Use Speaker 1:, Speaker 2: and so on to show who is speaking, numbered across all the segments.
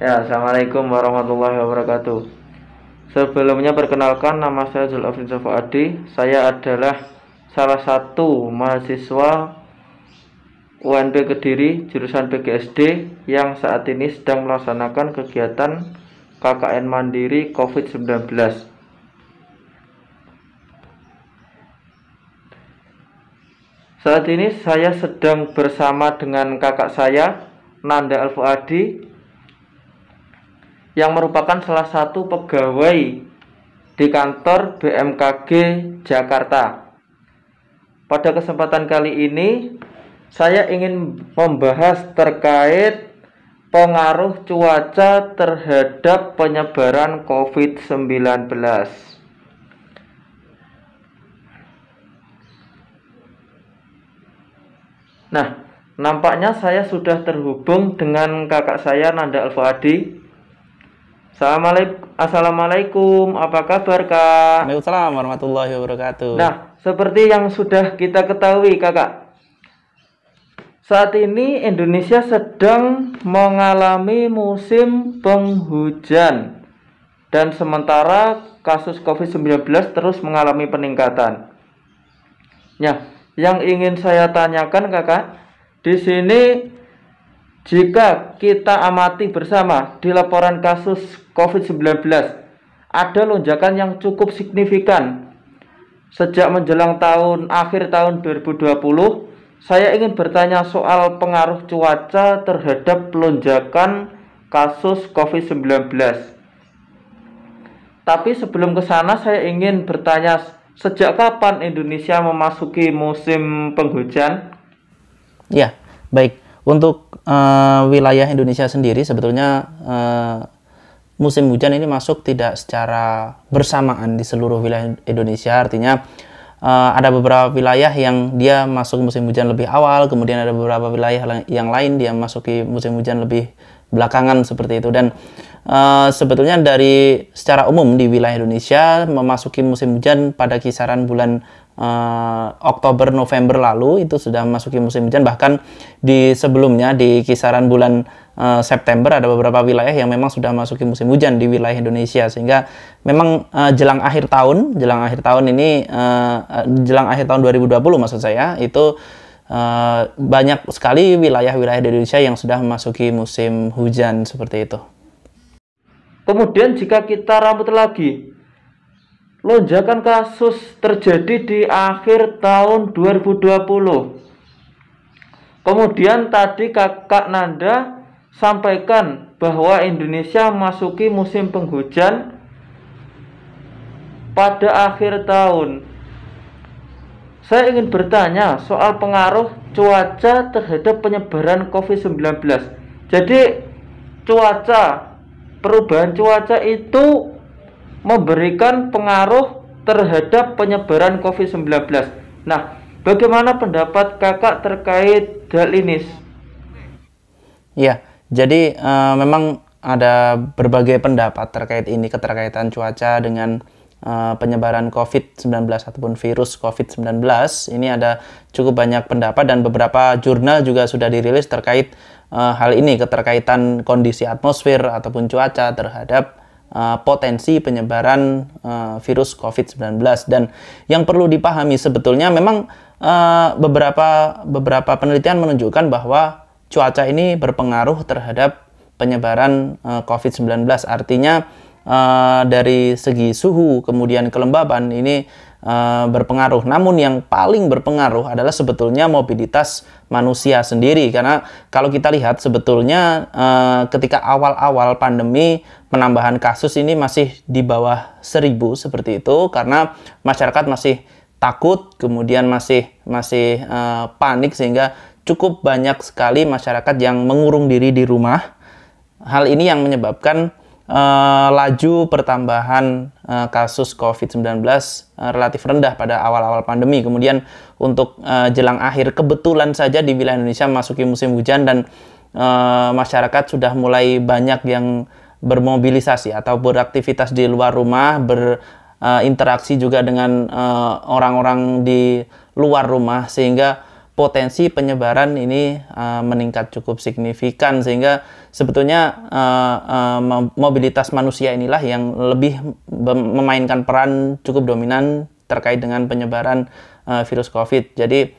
Speaker 1: Ya, Assalamualaikum warahmatullahi wabarakatuh. Sebelumnya perkenalkan, nama saya Zulafrin Adi. Saya adalah salah satu mahasiswa UNP Kediri jurusan PGSD yang saat ini sedang melaksanakan kegiatan KKN Mandiri COVID-19. Saat ini saya sedang bersama dengan kakak saya, Nanda Alfuadi, yang merupakan salah satu pegawai di kantor BMKG Jakarta. Pada kesempatan kali ini, saya ingin membahas terkait pengaruh cuaca terhadap penyebaran COVID-19. Nah, nampaknya saya sudah terhubung dengan kakak saya, Nanda Alfuadi. Assalamualaikum, apa kabar kak?
Speaker 2: Waalaikumsalam warahmatullahi wabarakatuh.
Speaker 1: Nah, seperti yang sudah kita ketahui kakak, saat ini Indonesia sedang mengalami musim penghujan, dan sementara kasus COVID-19 terus mengalami peningkatan. Nah, yang ingin saya tanyakan kakak, di sini jika kita amati bersama di laporan kasus COVID-19, ada lonjakan yang cukup signifikan. Sejak menjelang akhir tahun 2020, saya ingin bertanya soal pengaruh cuaca terhadap lonjakan kasus COVID-19. Tapi sebelum ke sana, saya ingin bertanya, sejak kapan Indonesia memasuki musim penghujan?
Speaker 2: Ya, baik. Untuk wilayah Indonesia sendiri sebetulnya musim hujan ini masuk tidak secara bersamaan di seluruh wilayah Indonesia. Artinya ada beberapa wilayah yang dia masuk musim hujan lebih awal, kemudian ada beberapa wilayah yang lain dia masuki musim hujan lebih belakangan seperti itu. Dan sebetulnya secara umum di wilayah Indonesia memasuki musim hujan pada kisaran bulan Oktober November lalu itu sudah memasuki musim hujan. Bahkan di sebelumnya di kisaran bulan September ada beberapa wilayah yang memang sudah memasuki musim hujan di wilayah Indonesia, sehingga memang jelang akhir tahun ini jelang akhir tahun 2020 maksud saya itu banyak sekali wilayah-wilayah di Indonesia yang sudah memasuki musim hujan seperti itu.
Speaker 1: Kemudian jika kita rambut lagi, lonjakan kasus terjadi di akhir tahun 2020. Kemudian tadi kakak Nanda sampaikan bahwa Indonesia memasuki musim penghujan pada akhir tahun. Saya ingin bertanya soal pengaruh cuaca terhadap penyebaran COVID-19. Jadi perubahan cuaca itu memberikan pengaruh terhadap penyebaran COVID-19. Nah, bagaimana pendapat kakak terkait hal ini?
Speaker 2: Ya, jadi memang ada berbagai pendapat terkait ini, keterkaitan cuaca dengan penyebaran COVID-19 ataupun virus COVID-19. Ini ada cukup banyak pendapat dan beberapa jurnal juga sudah dirilis terkait hal ini, keterkaitan kondisi atmosfer ataupun cuaca terhadap potensi penyebaran virus COVID-19. Dan yang perlu dipahami sebetulnya memang beberapa penelitian menunjukkan bahwa cuaca ini berpengaruh terhadap penyebaran COVID-19. Artinya dari segi suhu kemudian kelembaban ini berpengaruh. Namun yang paling berpengaruh adalah sebetulnya mobilitas manusia sendiri, karena kalau kita lihat sebetulnya ketika awal-awal pandemi penambahan kasus ini masih di bawah 1.000 seperti itu, karena masyarakat masih takut, kemudian masih panik, sehingga cukup banyak sekali masyarakat yang mengurung diri di rumah. Hal ini yang menyebabkan laju pertambahan kasus COVID-19 relatif rendah pada awal-awal pandemi. Kemudian untuk jelang akhir, kebetulan saja di wilayah Indonesia memasuki musim hujan dan masyarakat sudah mulai banyak yang bermobilisasi atau beraktivitas di luar rumah, berinteraksi juga dengan orang-orang di luar rumah, sehingga potensi penyebaran ini meningkat cukup signifikan, sehingga sebetulnya mobilitas manusia inilah yang lebih memainkan peran cukup dominan terkait dengan penyebaran virus COVID. Jadi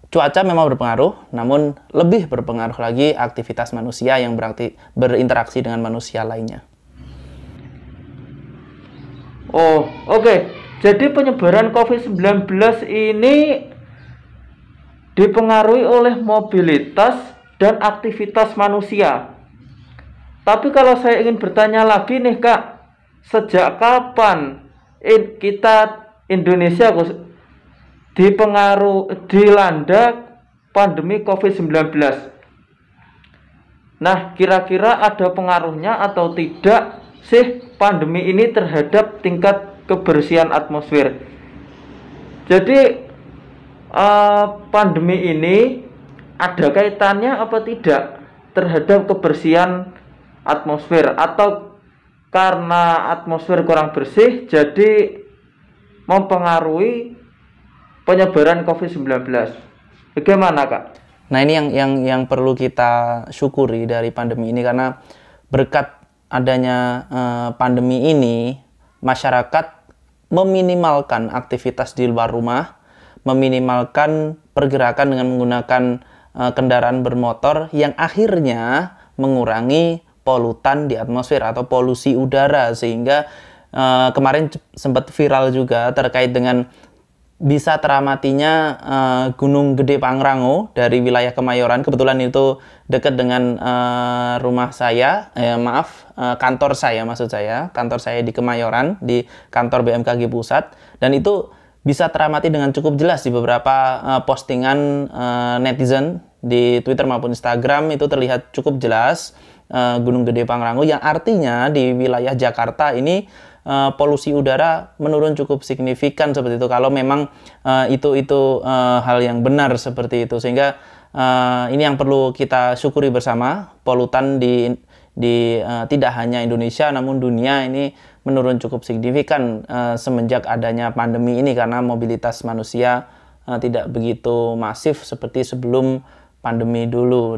Speaker 2: cuaca memang berpengaruh, namun lebih berpengaruh lagi aktivitas manusia yang berinteraksi dengan manusia lainnya.
Speaker 1: Oh, oke. Jadi penyebaran COVID-19 ini dipengaruhi oleh mobilitas dan aktivitas manusia. Tapi kalau saya ingin bertanya lagi nih Kak, sejak kapan kita Indonesia dilanda pandemi COVID-19? Nah, kira-kira ada pengaruhnya atau tidak sih pandemi ini terhadap tingkat kebersihan atmosfer? Jadi pandemi ini ada kaitannya apa tidak terhadap kebersihan atmosfer, atau karena atmosfer kurang bersih jadi mempengaruhi penyebaran COVID-19? Bagaimana Kak?
Speaker 2: Nah, ini yang perlu kita syukuri dari pandemi ini, karena berkat adanya pandemi ini masyarakat meminimalkan aktivitas di luar rumah, meminimalkan pergerakan dengan menggunakan kendaraan bermotor yang akhirnya mengurangi polutan di atmosfer atau polusi udara, sehingga kemarin sempat viral juga terkait dengan bisa teramatinya Gunung Gede Pangrango dari wilayah Kemayoran. Kebetulan itu dekat dengan rumah saya, kantor saya, maksud saya, kantor saya di Kemayoran, di kantor BMKG Pusat, dan itu bisa teramati dengan cukup jelas di beberapa postingan netizen di Twitter maupun Instagram. Itu terlihat cukup jelas Gunung Gede Pangrango, yang artinya di wilayah Jakarta ini polusi udara menurun cukup signifikan seperti itu, kalau memang itu hal yang benar seperti itu. Sehingga ini yang perlu kita syukuri bersama, polutan di tidak hanya Indonesia namun dunia ini menurun cukup signifikan semenjak adanya pandemi ini, karena mobilitas manusia tidak begitu masif seperti sebelum pandemi dulu.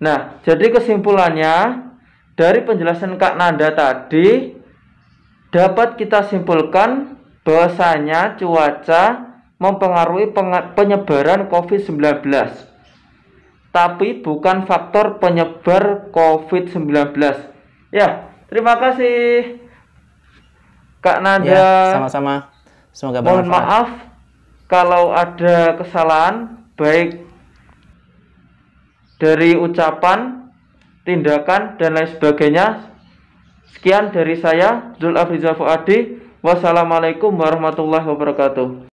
Speaker 1: Nah, jadi kesimpulannya dari penjelasan Kak Nanda tadi dapat kita simpulkan bahwasanya cuaca mempengaruhi penyebaran COVID-19, tapi bukan faktor penyebar COVID-19. Ya, terima kasih Kak Nanda.
Speaker 2: Ya, sama-sama. Semoga bermanfaat.
Speaker 1: Mohon maaf kalau ada kesalahan baik dari ucapan, tindakan, dan lain sebagainya. Sekian dari saya, Zulafrizal Fuadi. Wassalamualaikum warahmatullahi wabarakatuh.